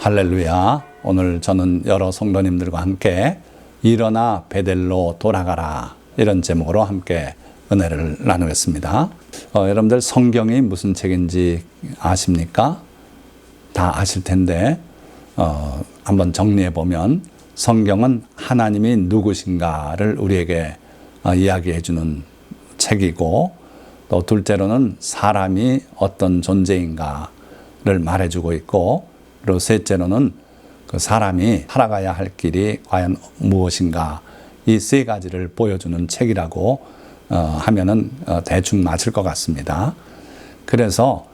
할렐루야. 오늘 저는 여러 성도님들과 함께 일어나 베델로 돌아가라 이런 제목으로 함께 은혜를 나누겠습니다. 여러분들 성경이 무슨 책인지 아십니까? 다 아실 텐데 한번 정리해 보면 성경은 하나님이 누구신가를 우리에게 이야기해 주는 책이고, 또 둘째로는 사람이 어떤 존재인가를 말해주고 있고, 그리고 셋째로는 그 사람이 살아가야 할 길이 과연 무엇인가, 이 세 가지를 보여주는 책이라고 하면은 대충 맞을 것 같습니다. 그래서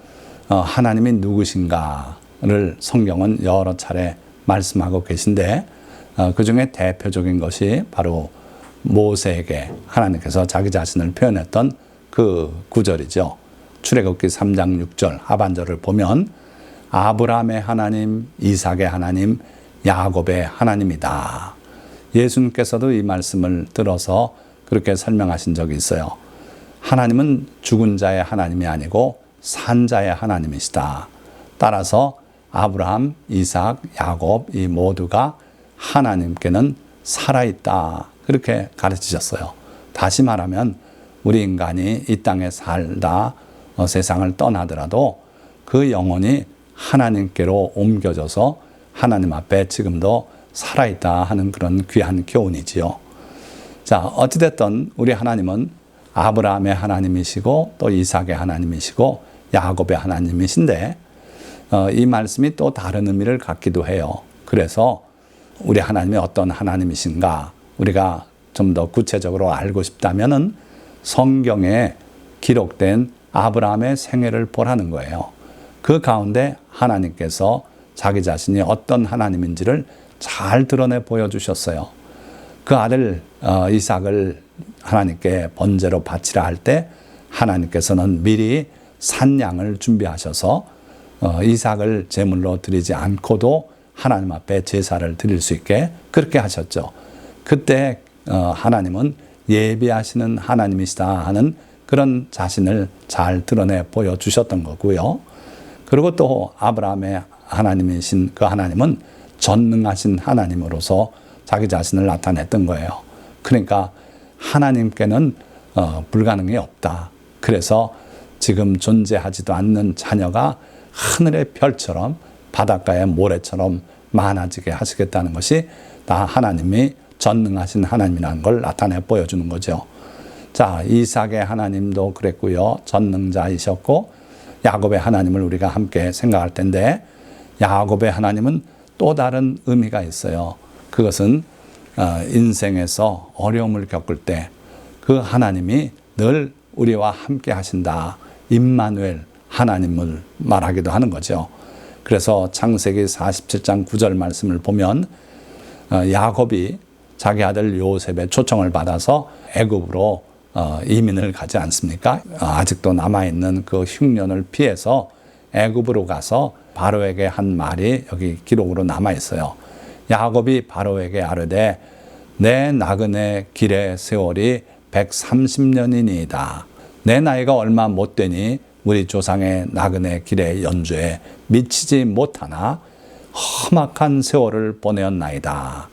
하나님이 누구신가를 성경은 여러 차례 말씀하고 계신데, 그 중에 대표적인 것이 바로 모세에게 하나님께서 자기 자신을 표현했던 그 구절이죠. 출애굽기 3장 6절 하반절을 보면 아브라함의 하나님, 이삭의 하나님, 야곱의 하나님이다. 예수님께서도 이 말씀을 들어서 그렇게 설명하신 적이 있어요. 하나님은 죽은 자의 하나님이 아니고 산 자의 하나님이시다. 따라서 아브라함, 이삭, 야곱 이 모두가 하나님께는 살아있다. 그렇게 가르치셨어요. 다시 말하면 우리 인간이 이 땅에 살다 세상을 떠나더라도 그 영혼이 하나님께로 옮겨져서 하나님 앞에 지금도 살아있다 하는 그런 귀한 교훈이지요. 자, 어찌됐든 우리 하나님은 아브라함의 하나님이시고 또 이삭의 하나님이시고 야곱의 하나님이신데, 이 말씀이 또 다른 의미를 갖기도 해요. 그래서 우리 하나님이 어떤 하나님이신가 우리가 좀 더 구체적으로 알고 싶다면은 성경에 기록된 아브라함의 생애를 보라는 거예요. 그 가운데 하나님께서 자기 자신이 어떤 하나님인지를 잘 드러내 보여주셨어요. 그 아들 이삭을 하나님께 번제로 바치라 할 때 하나님께서는 미리 산양을 준비하셔서 이삭을 제물로 드리지 않고도 하나님 앞에 제사를 드릴 수 있게 그렇게 하셨죠. 그때 하나님은 예비하시는 하나님이시다 하는 그런 자신을 잘 드러내 보여주셨던 거고요. 그리고 또 아브라함의 하나님이신 그 하나님은 전능하신 하나님으로서 자기 자신을 나타냈던 거예요. 그러니까 하나님께는 불가능이 없다. 그래서 지금 존재하지도 않는 자녀가 하늘의 별처럼 바닷가의 모래처럼 많아지게 하시겠다는 것이 다 하나님이 전능하신 하나님이라는 걸 나타내 보여주는 거죠. 자, 이삭의 하나님도 그랬고요. 전능자이셨고, 야곱의 하나님을 우리가 함께 생각할 텐데, 야곱의 하나님은 또 다른 의미가 있어요. 그것은 인생에서 어려움을 겪을 때 그 하나님이 늘 우리와 함께 하신다. 임마누엘 하나님을 말하기도 하는 거죠. 그래서 창세기 47장 9절 말씀을 보면 야곱이 자기 아들 요셉의 초청을 받아서 애굽으로 이민을 가지 않습니까? 아직도 남아있는 그 흉년을 피해서 애굽으로 가서 바로에게 한 말이 여기 기록으로 남아있어요. 야곱이 바로에게 아뢰되 내 나그네 길의 세월이 130년이니이다. 내 나이가 얼마 못 되니 우리 조상의 나그네 길의 연주에 미치지 못하나 험악한 세월을 보내었나이다.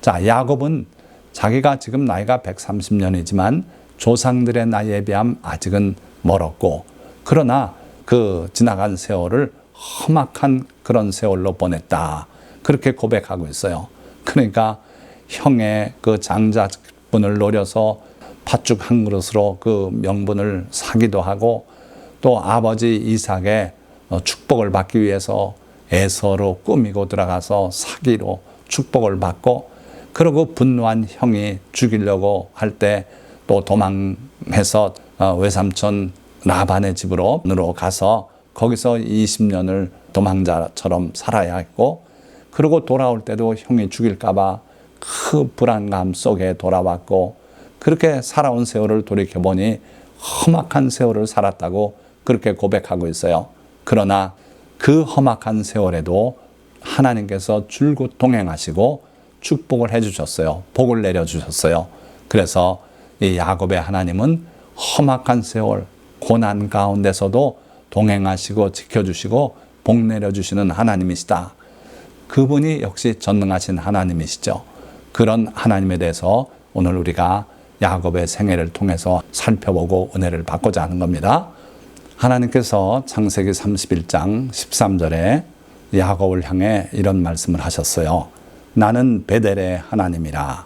자, 야곱은 자기가 지금 나이가 130년이지만 조상들의 나이에 비하면 아직은 멀었고, 그러나 그 지나간 세월을 험악한 그런 세월로 보냈다. 그렇게 고백하고 있어요. 그러니까 형의 그 장자분을 노려서 팥죽 한 그릇으로 그 명분을 사기도 하고, 또 아버지 이삭의 축복을 받기 위해서 에서로 꾸미고 들어가서 사기로 축복을 받고, 그리고 분노한 형이 죽이려고 할 때 또 도망해서 외삼촌 라반의 집으로 가서 거기서 20년을 도망자처럼 살아야 했고, 그리고 돌아올 때도 형이 죽일까봐 그 불안감 속에 돌아왔고, 그렇게 살아온 세월을 돌이켜보니 험악한 세월을 살았다고 그렇게 고백하고 있어요. 그러나 그 험악한 세월에도 하나님께서 줄곧 동행하시고 축복을 해주셨어요. 복을 내려주셨어요. 그래서 이 야곱의 하나님은 험악한 세월, 고난 가운데서도 동행하시고 지켜주시고 복 내려주시는 하나님이시다. 그분이 역시 전능하신 하나님이시죠. 그런 하나님에 대해서 오늘 우리가 야곱의 생애를 통해서 살펴보고 은혜를 받고자 하는 겁니다. 하나님께서 창세기 31장 13절에 야곱을 향해 이런 말씀을 하셨어요. 나는 베델의 하나님이라.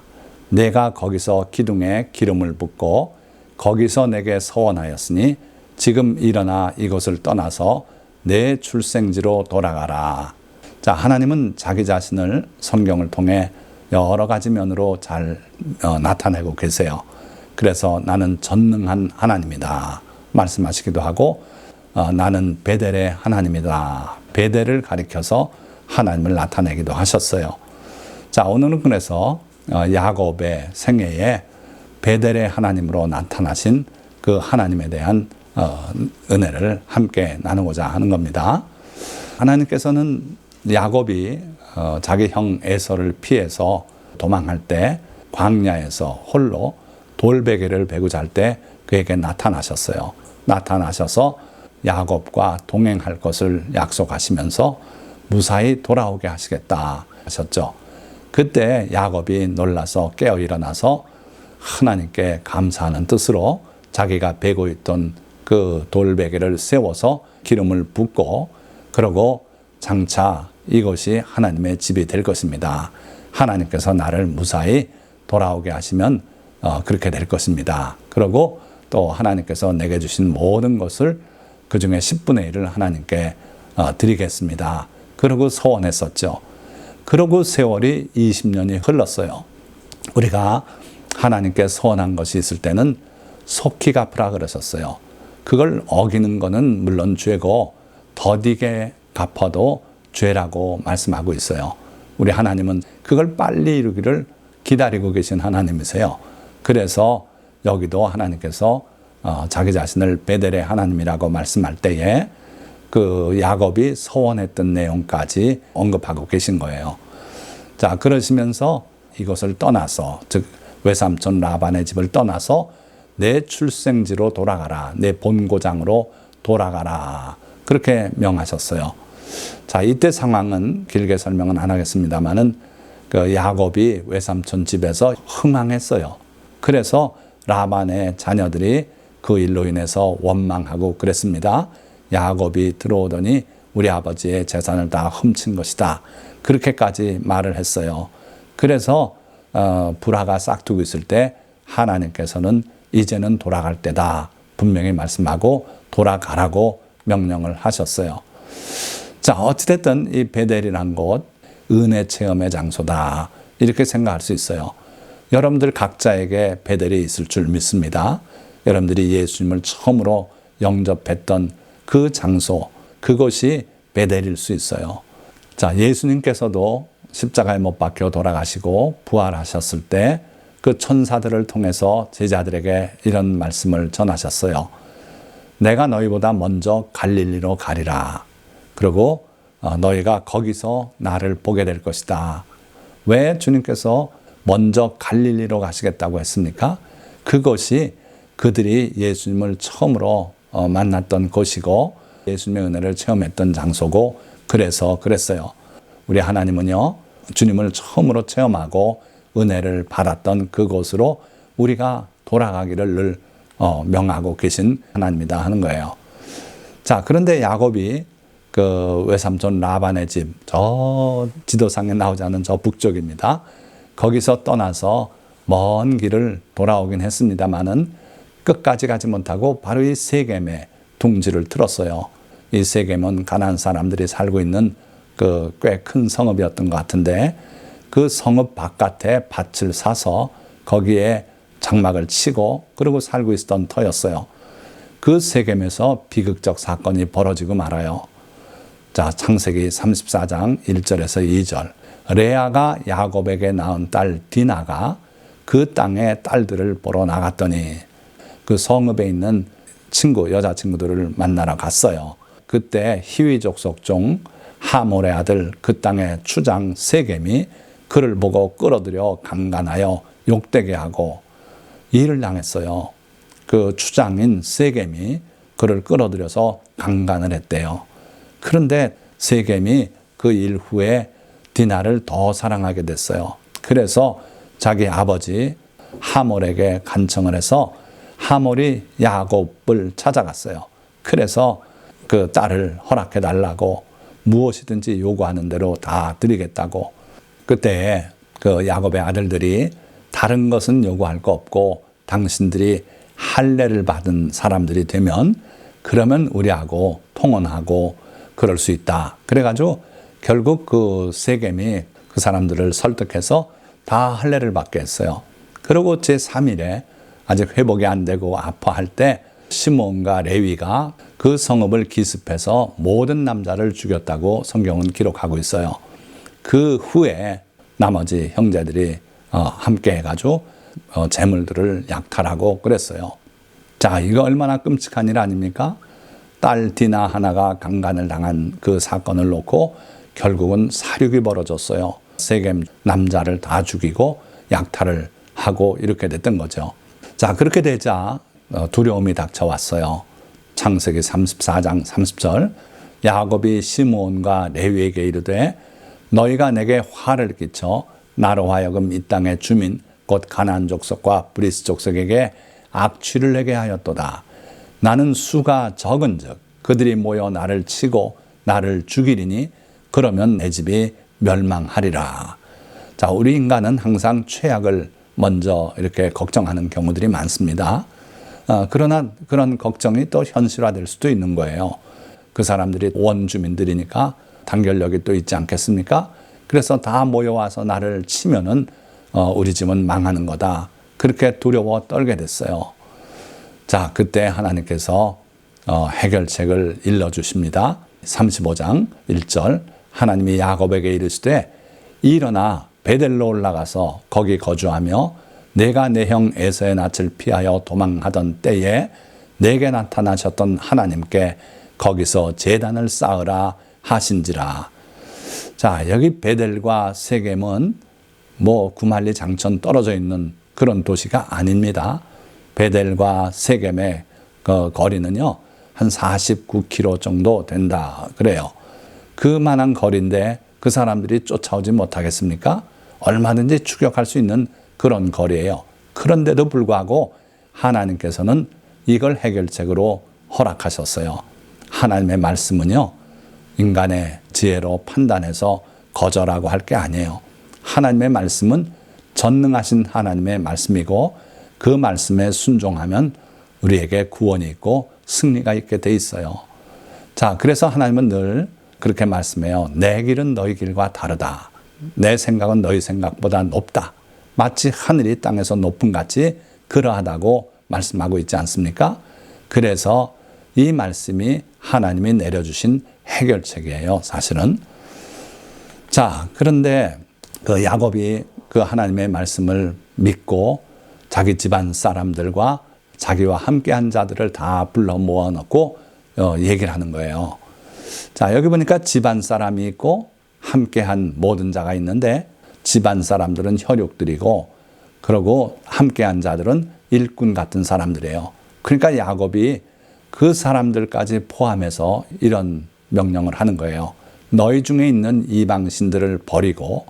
내가 거기서 기둥에 기름을 붓고 거기서 내게 서원하였으니 지금 일어나 이곳을 떠나서 내 출생지로 돌아가라. 자, 하나님은 자기 자신을 성경을 통해 여러 가지 면으로 잘 나타내고 계세요. 그래서 나는 전능한 하나님이다 말씀하시기도 하고 나는 베델의 하나님이다. 베델을 가리켜서 하나님을 나타내기도 하셨어요. 자, 오늘은 그래서 야곱의 생애에 베델의 하나님으로 나타나신 그 하나님에 대한 은혜를 함께 나누고자 하는 겁니다. 하나님께서는 야곱이 자기 형 에서를 피해서 도망할 때 광야에서 홀로 돌베개를 베고 잘 때 그에게 나타나셨어요. 나타나셔서 야곱과 동행할 것을 약속하시면서 무사히 돌아오게 하시겠다 하셨죠. 그때 야곱이 놀라서 깨어 일어나서 하나님께 감사하는 뜻으로 자기가 베고 있던 그 돌베개를 세워서 기름을 붓고 그러고 장차 이것이 하나님의 집이 될 것입니다. 하나님께서 나를 무사히 돌아오게 하시면 그렇게 될 것입니다. 그러고 또 하나님께서 내게 주신 모든 것을 그 중에 10분의 1을 하나님께 드리겠습니다. 그러고 서원했었죠. 그러고 세월이 20년이 흘렀어요. 우리가 하나님께 서원한 것이 있을 때는 속히 갚으라 그러셨어요. 그걸 어기는 것은 물론 죄고 더디게 갚아도 죄라고 말씀하고 있어요. 우리 하나님은 그걸 빨리 이루기를 기다리고 계신 하나님이세요. 그래서 여기도 하나님께서 자기 자신을 베델의 하나님이라고 말씀할 때에 그 야곱이 서원했던 내용까지 언급하고 계신 거예요. 자, 그러시면서 이것을 떠나서, 즉 외삼촌 라반의 집을 떠나서 내 출생지로 돌아가라, 내 본고장으로 돌아가라, 그렇게 명하셨어요. 자, 이때 상황은 길게 설명은 안 하겠습니다만은 그 야곱이 외삼촌 집에서 흥황했어요. 그래서 라반의 자녀들이 그 일로 인해서 원망하고 그랬습니다. 야곱이 들어오더니 우리 아버지의 재산을 다 훔친 것이다. 그렇게까지 말을 했어요. 그래서 불화가 싹두고 있을 때 하나님께서는 이제는 돌아갈 때다 분명히 말씀하고 돌아가라고 명령을 하셨어요. 자, 어찌됐든 이 베델이란 곳 은혜 체험의 장소다 이렇게 생각할 수 있어요. 여러분들 각자에게 베델이 있을 줄 믿습니다. 여러분들이 예수님을 처음으로 영접했던 그 장소, 그것이 베델일 수 있어요. 자, 예수님께서도 십자가에 못 박혀 돌아가시고 부활하셨을 때 그 천사들을 통해서 제자들에게 이런 말씀을 전하셨어요. 내가 너희보다 먼저 갈릴리로 가리라. 그리고 너희가 거기서 나를 보게 될 것이다. 왜 주님께서 먼저 갈릴리로 가시겠다고 했습니까? 그것이 그들이 예수님을 처음으로 만났던 곳이고 예수님의 은혜를 체험했던 장소고 그래서 그랬어요. 우리 하나님은요, 주님을 처음으로 체험하고 은혜를 받았던 그곳으로 우리가 돌아가기를 늘 명하고 계신 하나님이다 하는 거예요. 자, 그런데 야곱이 그 외삼촌 라반의 집, 저 지도상에 나오지 않은 저 북쪽입니다. 거기서 떠나서 먼 길을 돌아오긴 했습니다만은 끝까지 가지 못하고 바로 이 세겜에 둥지를 틀었어요. 이 세겜은 가나안 사람들이 살고 있는 그 꽤 큰 성읍이었던 것 같은데 그 성읍 바깥에 밭을 사서 거기에 장막을 치고 그러고 살고 있었던 터였어요. 그 세겜에서 비극적 사건이 벌어지고 말아요. 자, 창세기 34장 1절에서 2절. 레아가 야곱에게 낳은 딸 디나가 그 땅의 딸들을 보러 나갔더니 그 성읍에 있는 친구, 여자친구들을 만나러 갔어요. 그때 히위 족속 중 하몰의 아들 그 땅의 추장 세겜이 그를 보고 끌어들여 강간하여 욕되게 하고 일을 당했어요. 그 추장인 세겜이 그를 끌어들여서 강간을 했대요. 그런데 세겜이 그 일 후에 디나를 더 사랑하게 됐어요. 그래서 자기 아버지 하몰에게 간청을 해서 하몰이 야곱을 찾아갔어요. 그래서 그 딸을 허락해 달라고 무엇이든지 요구하는 대로 다 드리겠다고. 그때 그 야곱의 아들들이 다른 것은 요구할 거 없고 당신들이 할례를 받은 사람들이 되면 그러면 우리하고 통혼하고 그럴 수 있다. 그래가지고 결국 그 세겜이 그 사람들을 설득해서 다 할례를 받게 했어요. 그리고 제3일에 아직 회복이 안 되고 아파할 때 시몬과 레위가 그 성읍을 기습해서 모든 남자를 죽였다고 성경은 기록하고 있어요. 그 후에 나머지 형제들이 함께 해가지고 재물들을 약탈하고 그랬어요. 자, 이거 얼마나 끔찍한 일 아닙니까? 딸 디나 하나가 강간을 당한 그 사건을 놓고 결국은 사륙이 벌어졌어요. 세겜 남자를 다 죽이고 약탈을 하고 이렇게 됐던 거죠. 자, 그렇게 되자 두려움이 닥쳐왔어요. 창세기 34장 30절 야곱이 시므온과 레위에게 이르되 너희가 내게 화를 끼쳐 나로 하여금 이 땅의 주민 곧 가나안 족속과 브리스 족속에게 악취를 내게 하였도다. 나는 수가 적은즉 그들이 모여 나를 치고 나를 죽이리니 그러면 내 집이 멸망하리라. 자, 우리 인간은 항상 최악을 먼저 이렇게 걱정하는 경우들이 많습니다. 그러나 그런 걱정이 또 현실화될 수도 있는 거예요. 그 사람들이 원주민들이니까 단결력이 또 있지 않겠습니까? 그래서 다 모여와서 나를 치면은 우리 집은 망하는 거다. 그렇게 두려워 떨게 됐어요. 자, 그때 하나님께서 해결책을 일러주십니다. 35장 1절 하나님이 야곱에게 이르시되 일어나 베델로 올라가서 거기 거주하며 내가 내 형 에서의 낯을 피하여 도망하던 때에 내게 나타나셨던 하나님께 거기서 제단을 쌓으라 하신지라. 자, 여기 베델과 세겜은 뭐 구말리 장천 떨어져 있는 그런 도시가 아닙니다. 베델과 세겜의 그 거리는요 한 49km 정도 된다 그래요. 그만한 거리인데 그 사람들이 쫓아오지 못하겠습니까? 얼마든지 추격할 수 있는 그런 거리예요. 그런데도 불구하고 하나님께서는 이걸 해결책으로 허락하셨어요. 하나님의 말씀은요 인간의 지혜로 판단해서 거절하고 할 게 아니에요. 하나님의 말씀은 전능하신 하나님의 말씀이고 그 말씀에 순종하면 우리에게 구원이 있고 승리가 있게 돼 있어요. 자, 그래서 하나님은 늘 그렇게 말씀해요. 내 길은 너희 길과 다르다. 내 생각은 너희 생각보다 높다. 마치 하늘이 땅에서 높음 같이 그러하다고 말씀하고 있지 않습니까? 그래서 이 말씀이 하나님이 내려주신 해결책이에요, 사실은. 자, 그런데 그 야곱이 그 하나님의 말씀을 믿고 자기 집안 사람들과 자기와 함께한 자들을 다 불러 모아놓고 얘기를 하는 거예요. 자, 여기 보니까 집안 사람이 있고 함께한 모든 자가 있는데 집안 사람들은 혈육들이고 그리고 함께한 자들은 일꾼 같은 사람들이에요. 그러니까 야곱이 그 사람들까지 포함해서 이런 명령을 하는 거예요. 너희 중에 있는 이방신들을 버리고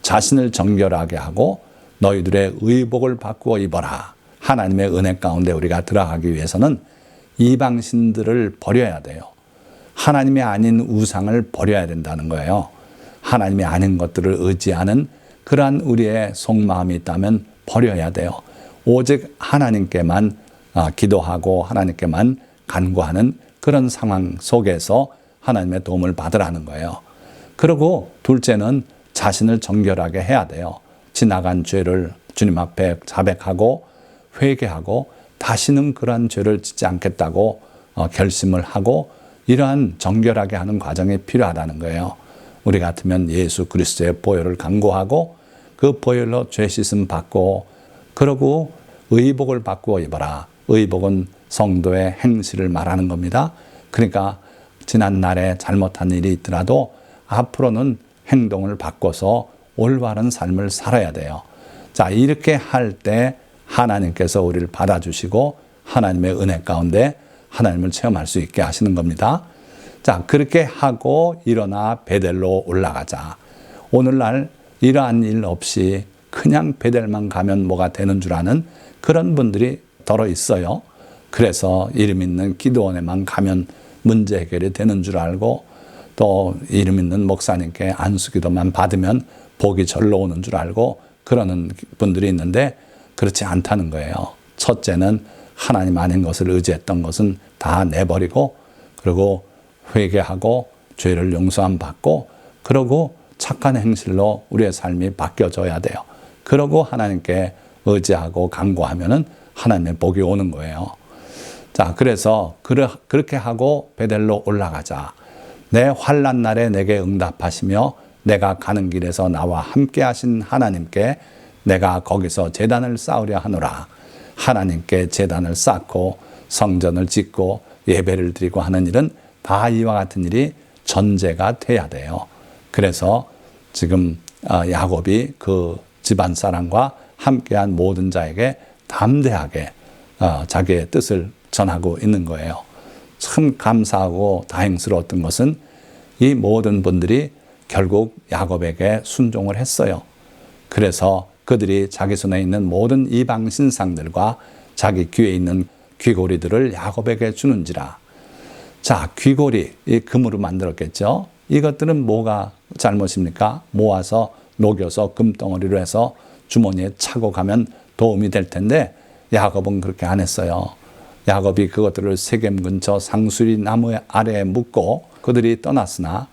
자신을 정결하게 하고 너희들의 의복을 바꾸어 입어라. 하나님의 은혜 가운데 우리가 들어가기 위해서는 이방신들을 버려야 돼요. 하나님이 아닌 우상을 버려야 된다는 거예요. 하나님이 아닌 것들을 의지하는 그러한 우리의 속마음이 있다면 버려야 돼요. 오직 하나님께만 기도하고 하나님께만 간구하는 그런 상황 속에서 하나님의 도움을 받으라는 거예요. 그리고 둘째는 자신을 정결하게 해야 돼요. 지나간 죄를 주님 앞에 자백하고 회개하고 다시는 그러한 죄를 짓지 않겠다고 결심을 하고 이러한 정결하게 하는 과정이 필요하다는 거예요. 우리 같으면 예수 그리스도의 보혈을 간구하고 그 보혈로 죄 씻음 받고 그러고 의복을 바꾸어 입어라. 의복은 성도의 행실을 말하는 겁니다. 그러니까 지난 날에 잘못한 일이 있더라도 앞으로는 행동을 바꿔서 올바른 삶을 살아야 돼요. 자, 이렇게 할 때 하나님께서 우리를 받아주시고 하나님의 은혜 가운데 하나님을 체험할 수 있게 하시는 겁니다. 자, 그렇게 하고 일어나 베델로 올라가자. 오늘날 이러한 일 없이 그냥 베델만 가면 뭐가 되는 줄 아는 그런 분들이 더러 있어요. 그래서 이름 있는 기도원에만 가면 문제 해결이 되는 줄 알고, 또 이름 있는 목사님께 안수기도만 받으면 복이 절로 오는 줄 알고 그러는 분들이 있는데, 그렇지 않다는 거예요. 첫째는 하나님 아닌 것을 의지했던 것은 다 내버리고, 그리고 회개하고 죄를 용서함 받고, 그러고 착한 행실로 우리의 삶이 바뀌어져야 돼요. 그러고 하나님께 의지하고 간구하면은 하나님의 복이 오는 거예요. 자, 그래서 그렇게 하고 베델로 올라가자. 내 환난 날에 내게 응답하시며 내가 가는 길에서 나와 함께 하신 하나님께 내가 거기서 제단을 쌓으려 하노라. 하나님께 제단을 쌓고 성전을 짓고 예배를 드리고 하는 일은 다 이와 같은 일이 전제가 돼야 돼요. 그래서 지금 야곱이 그 집안 사람과 함께한 모든 자에게 담대하게 자기의 뜻을 전하고 있는 거예요. 참 감사하고 다행스러웠던 것은 이 모든 분들이 결국 야곱에게 순종을 했어요. 그래서 그들이 자기 손에 있는 모든 이방 신상들과 자기 귀에 있는 귀고리들을 야곱에게 주는지라. 자, 귀고리, 이 금으로 만들었겠죠. 이것들은 뭐가 잘못입니까? 모아서 녹여서 금덩어리로 해서 주머니에 차고 가면 도움이 될 텐데 야곱은 그렇게 안 했어요. 야곱이 그것들을 세겜 근처 상수리 나무 아래에 묻고 그들이 떠났으나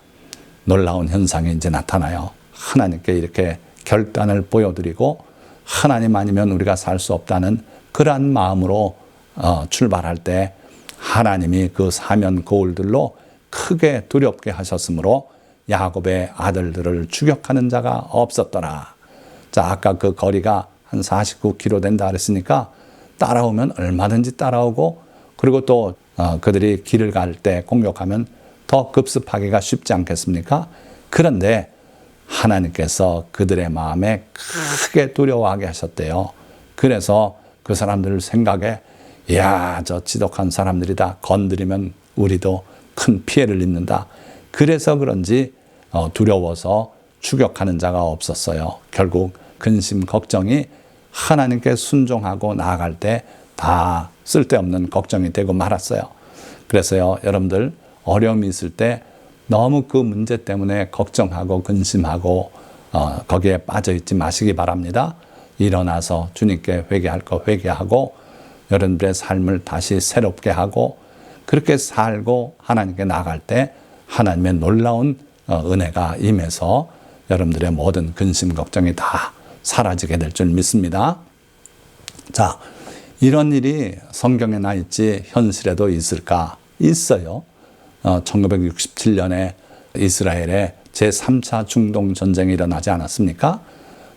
놀라운 현상이 이제 나타나요. 하나님께 이렇게 결단을 보여드리고 하나님 아니면 우리가 살 수 없다는 그러한 마음으로 출발할 때 하나님이 그 사면 거울들로 크게 두렵게 하셨으므로 야곱의 아들들을 추격하는 자가 없었더라. 자, 아까 그 거리가 한 49km 된다 그랬으니까 따라오면 얼마든지 따라오고, 그리고 또 그들이 길을 갈 때 공격하면 더 급습하기가 쉽지 않겠습니까? 그런데 하나님께서 그들의 마음에 크게 두려워하게 하셨대요. 그래서 그 사람들 생각에 이야, 저 지독한 사람들이다. 건드리면 우리도 큰 피해를 입는다. 그래서 그런지 두려워서 추격하는 자가 없었어요. 결국 근심 걱정이 하나님께 순종하고 나아갈 때 다 쓸데없는 걱정이 되고 말았어요. 그래서요, 여러분들 어려움이 있을 때 너무 그 문제 때문에 걱정하고 근심하고 거기에 빠져있지 마시기 바랍니다. 일어나서 주님께 회개할 거 회개하고 여러분들의 삶을 다시 새롭게 하고 그렇게 살고 하나님께 나아갈 때 하나님의 놀라운 은혜가 임해서 여러분들의 모든 근심 걱정이 다 사라지게 될 줄 믿습니다. 자, 이런 일이 성경에 나 있지 현실에도 있을까? 있어요. 1967년에 이스라엘에 제3차 중동전쟁이 일어나지 않았습니까?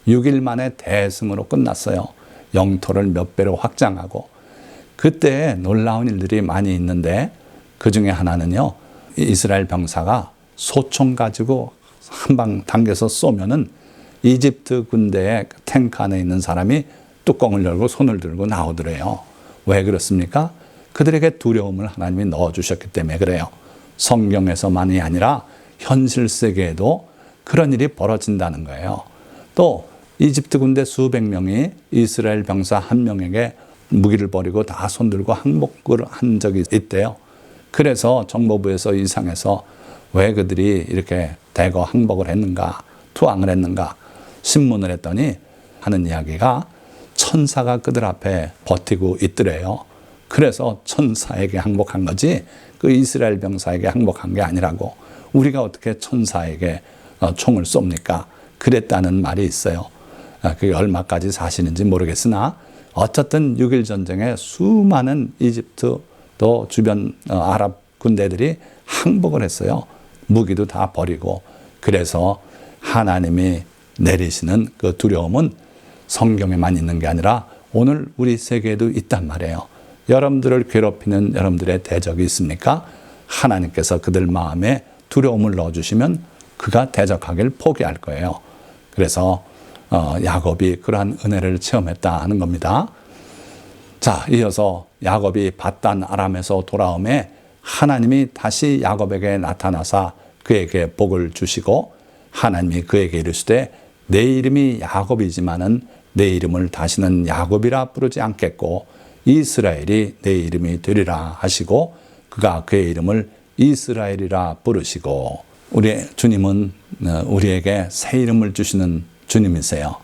6일 만에 대승으로 끝났어요. 영토를 몇 배로 확장하고. 그때 놀라운 일들이 많이 있는데 그 중에 하나는요, 이스라엘 병사가 소총 가지고 한 방 당겨서 쏘면은 이집트 군대의 탱크 안에 있는 사람이 뚜껑을 열고 손을 들고 나오더래요. 왜 그렇습니까? 그들에게 두려움을 하나님이 넣어주셨기 때문에 그래요. 성경에서만이 아니라 현실 세계에도 그런 일이 벌어진다는 거예요. 또 이집트 군대 수백 명이 이스라엘 병사 한 명에게 무기를 버리고 다 손들고 항복을 한 적이 있대요. 그래서 정보부에서 이상해서 왜 그들이 이렇게 대거 항복을 했는가, 투항을 했는가 신문을 했더니 하는 이야기가 천사가 그들 앞에 버티고 있더래요. 그래서 천사에게 항복한 거지 그 이스라엘 병사에게 항복한 게 아니라고. 우리가 어떻게 천사에게 총을 쏩니까? 그랬다는 말이 있어요. 그게 얼마까지 사실인지 모르겠으나 어쨌든 6.1 전쟁에 수많은 이집트 또 주변 아랍 군대들이 항복을 했어요. 무기도 다 버리고. 그래서 하나님이 내리시는 그 두려움은 성경에만 있는 게 아니라 오늘 우리 세계에도 있단 말이에요. 여러분들을 괴롭히는 여러분들의 대적이 있습니까? 하나님께서 그들 마음에 두려움을 넣어주시면 그가 대적하기를 포기할 거예요. 그래서 야곱이 그러한 은혜를 체험했다 하는 겁니다. 자, 이어서 야곱이 밧단 아람에서 돌아오매 하나님이 다시 야곱에게 나타나사 그에게 복을 주시고 하나님이 그에게 이르시되 내 이름이 야곱이지만은 내 이름을 다시는 야곱이라 부르지 않겠고 이스라엘이 내 이름이 되리라 하시고 그가 그의 이름을 이스라엘이라 부르시고 우리 주님은 우리에게 새 이름을 주시는 주님이세요.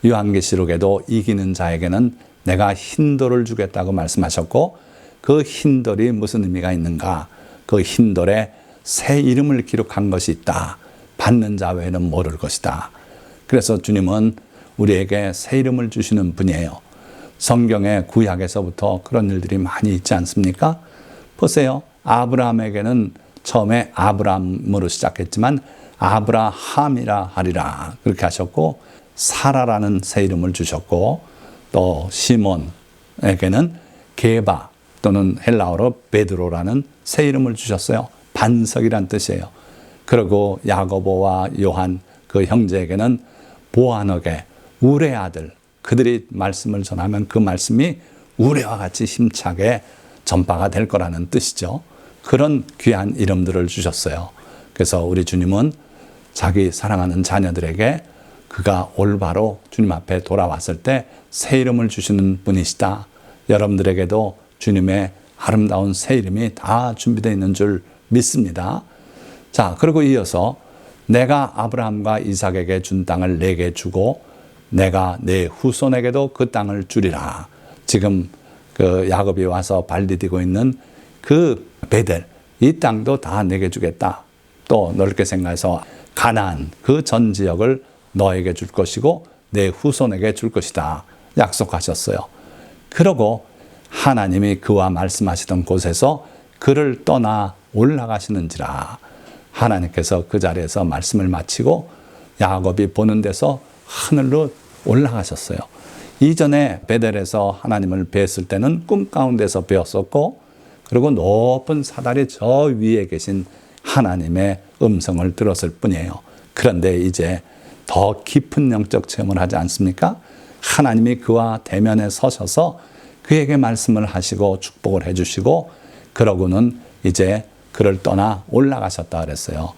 요한계시록에도 이기는 자에게는 내가 흰 돌을 주겠다고 말씀하셨고 그 흰 돌이 무슨 의미가 있는가? 그 흰 돌에 새 이름을 기록한 것이 있다. 받는 자 외에는 모를 것이다. 그래서 주님은 우리에게 새 이름을 주시는 분이에요. 성경의 구약에서부터 그런 일들이 많이 있지 않습니까? 보세요. 아브라함에게는 처음에 아브람으로 시작했지만 아브라함이라 하리라 그렇게 하셨고 사라라는 새 이름을 주셨고 또 시몬에게는 게바 또는 헬라어로 베드로라는 새 이름을 주셨어요. 반석이란 뜻이에요. 그리고 야고보와 요한 그 형제에게는 보아너게 우레 아들 그들이 말씀을 전하면 그 말씀이 우레와 같이 힘차게 전파가 될 거라는 뜻이죠. 그런 귀한 이름들을 주셨어요. 그래서 우리 주님은 자기 사랑하는 자녀들에게 그가 올바로 주님 앞에 돌아왔을 때 새 이름을 주시는 분이시다. 여러분들에게도 주님의 아름다운 새 이름이 다 준비되어 있는 줄 믿습니다. 자, 그리고 이어서 내가 아브라함과 이삭에게 준 땅을 내게 주고 내가 내 후손에게도 그 땅을 주리라. 지금 그 야곱이 와서 발 디디고 있는 그 베델 이 땅도 다 내게 주겠다. 또 넓게 생각해서 가나안 그 전 지역을 너에게 줄 것이고 내 후손에게 줄 것이다. 약속하셨어요. 그러고 하나님이 그와 말씀하시던 곳에서 그를 떠나 올라가시는지라. 하나님께서 그 자리에서 말씀을 마치고 야곱이 보는 데서 하늘로 올라가셨어요. 이전에 베델에서 하나님을 뵀을 때는 꿈 가운데서 뵈었었고 그리고 높은 사다리 저 위에 계신 하나님의 음성을 들었을 뿐이에요. 그런데 이제 더 깊은 영적 체험을 하지 않습니까? 하나님이 그와 대면에 서셔서 그에게 말씀을 하시고 축복을 해주시고 그러고는 이제 그를 떠나 올라가셨다 그랬어요.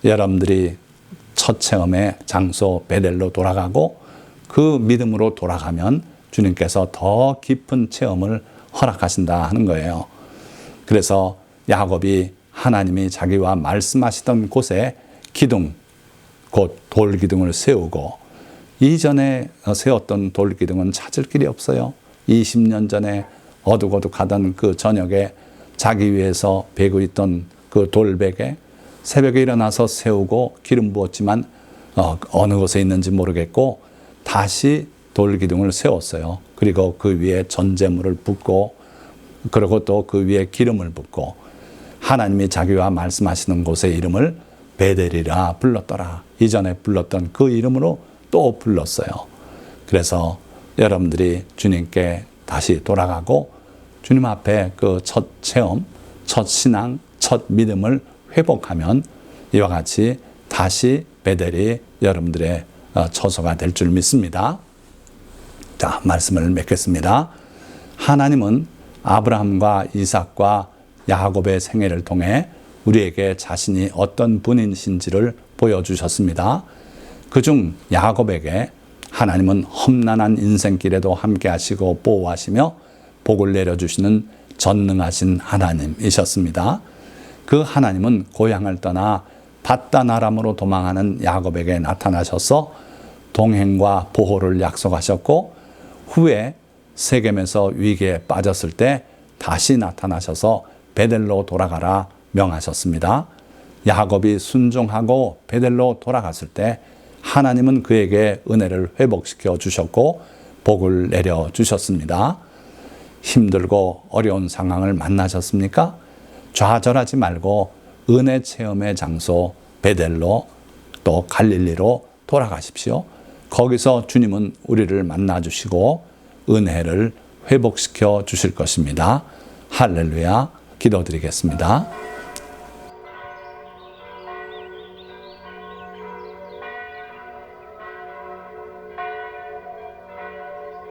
여러분들이 첫 체험의 장소 베델로 돌아가고 그 믿음으로 돌아가면 주님께서 더 깊은 체험을 허락하신다 하는 거예요. 그래서 야곱이 하나님이 자기와 말씀하시던 곳에 기둥, 곧 돌기둥을 세우고 이전에 세웠던 돌기둥은 찾을 길이 없어요. 20년 전에 어둑어둑하던 그 저녁에 자기 위해서 베고 있던 그 돌베개 새벽에 일어나서 세우고 기름 부었지만 어느 곳에 있는지 모르겠고 다시 돌기둥을 세웠어요. 그리고 그 위에 전제물을 붓고 그리고 또 그 위에 기름을 붓고 하나님이 자기와 말씀하시는 곳의 이름을 베델이라 불렀더라. 이전에 불렀던 그 이름으로 또 불렀어요. 그래서 여러분들이 주님께 다시 돌아가고 주님 앞에 그 첫 체험, 첫 신앙, 첫 믿음을 회복하면 이와 같이 다시 베델이 여러분들의 처소가 될 줄 믿습니다. 자, 말씀을 맺겠습니다. 하나님은 아브라함과 이삭과 야곱의 생애를 통해 우리에게 자신이 어떤 분이신지를 보여주셨습니다. 그중 야곱에게 하나님은 험난한 인생길에도 함께 하시고 보호하시며 복을 내려주시는 전능하신 하나님이셨습니다. 그 하나님은 고향을 떠나 밧단 아람으로 도망하는 야곱에게 나타나셔서 동행과 보호를 약속하셨고 후에 세겜에서 위기에 빠졌을 때 다시 나타나셔서 베델로 돌아가라 명하셨습니다. 야곱이 순종하고 베델로 돌아갔을 때 하나님은 그에게 은혜를 회복시켜 주셨고 복을 내려 주셨습니다. 힘들고 어려운 상황을 만나셨습니까? 좌절하지 말고 은혜 체험의 장소 베델로 또 갈릴리로 돌아가십시오. 거기서 주님은 우리를 만나 주시고 은혜를 회복시켜 주실 것입니다. 할렐루야. 기도드리겠습니다.